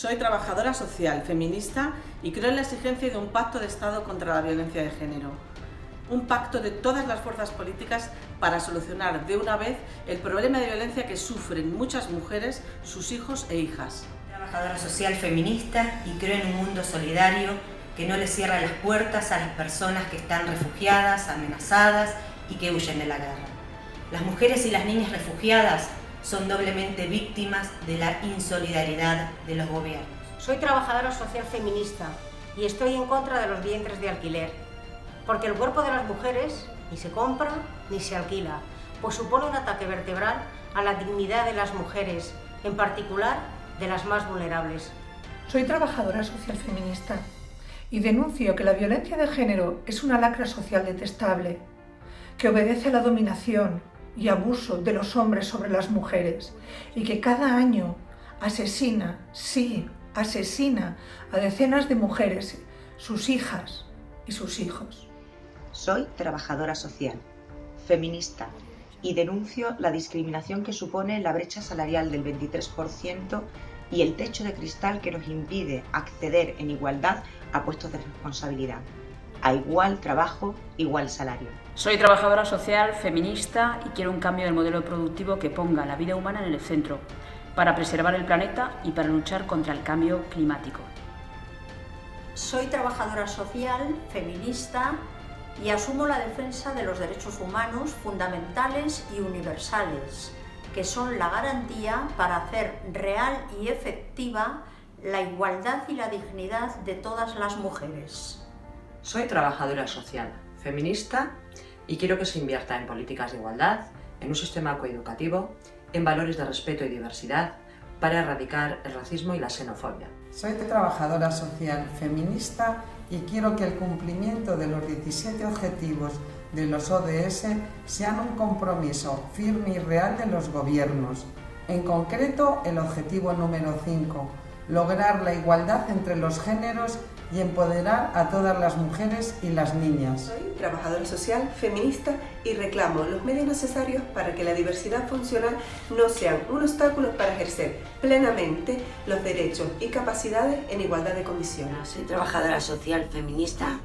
Soy trabajadora social, feminista y creo en la exigencia de un pacto de Estado contra la violencia de género. Un pacto de todas las fuerzas políticas para solucionar de una vez el problema de violencia que sufren muchas mujeres, sus hijos e hijas. Soy trabajadora social feminista y creo en un mundo solidario que no le cierra las puertas a las personas que están refugiadas, amenazadas y que huyen de la guerra. Las mujeres y las niñas refugiadas son doblemente víctimas de la insolidaridad de los gobiernos. Soy trabajadora social feminista y estoy en contra de los vientres de alquiler, porque el cuerpo de las mujeres ni se compra ni se alquila, pues supone un ataque vertebral a la dignidad de las mujeres, en particular de las más vulnerables. Soy trabajadora social feminista y denuncio que la violencia de género es una lacra social detestable, que obedece a la dominación y abuso de los hombres sobre las mujeres y que cada año asesina, sí, asesina a decenas de mujeres, sus hijas y sus hijos. Soy trabajadora social, feminista y denuncio la discriminación que supone la brecha salarial del 23% y el techo de cristal que nos impide acceder en igualdad a puestos de responsabilidad. A igual trabajo, igual salario. Soy trabajadora social, feminista y quiero un cambio del modelo productivo que ponga la vida humana en el centro, para preservar el planeta y para luchar contra el cambio climático. Soy trabajadora social, feminista y asumo la defensa de los derechos humanos fundamentales y universales, que son la garantía para hacer real y efectiva la igualdad y la dignidad de todas las mujeres. Soy trabajadora social, feminista y quiero que se invierta en políticas de igualdad, en un sistema coeducativo, en valores de respeto y diversidad para erradicar el racismo y la xenofobia. Soy trabajadora social, feminista y quiero que el cumplimiento de los 17 objetivos de los ODS sean un compromiso firme y real de los gobiernos. En concreto, el objetivo número 5, lograr la igualdad entre los géneros y empoderar a todas las mujeres y las niñas. Soy trabajadora social, feminista y reclamo los medios necesarios para que la diversidad funcional no sean un obstáculo para ejercer plenamente los derechos y capacidades en igualdad de condiciones. Soy trabajadora social, feminista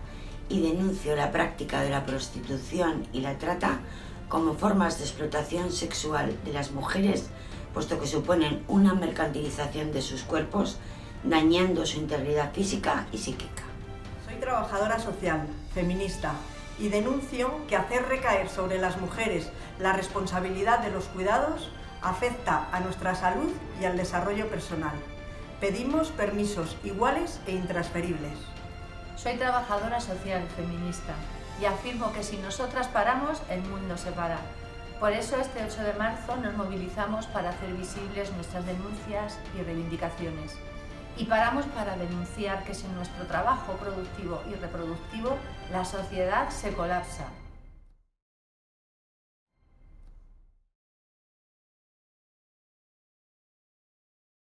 y denuncio la práctica de la prostitución y la trata como formas de explotación sexual de las mujeres, puesto que suponen una mercantilización de sus cuerpos, dañando su integridad física y psíquica. Soy trabajadora social, feminista y denuncio que hacer recaer sobre las mujeres la responsabilidad de los cuidados afecta a nuestra salud y al desarrollo personal. Pedimos permisos iguales e intransferibles. Soy trabajadora social, feminista y afirmo que si nosotras paramos, el mundo se para. Por eso este 8 de marzo nos movilizamos para hacer visibles nuestras denuncias y reivindicaciones. Y paramos para denunciar que sin nuestro trabajo productivo y reproductivo la sociedad se colapsa.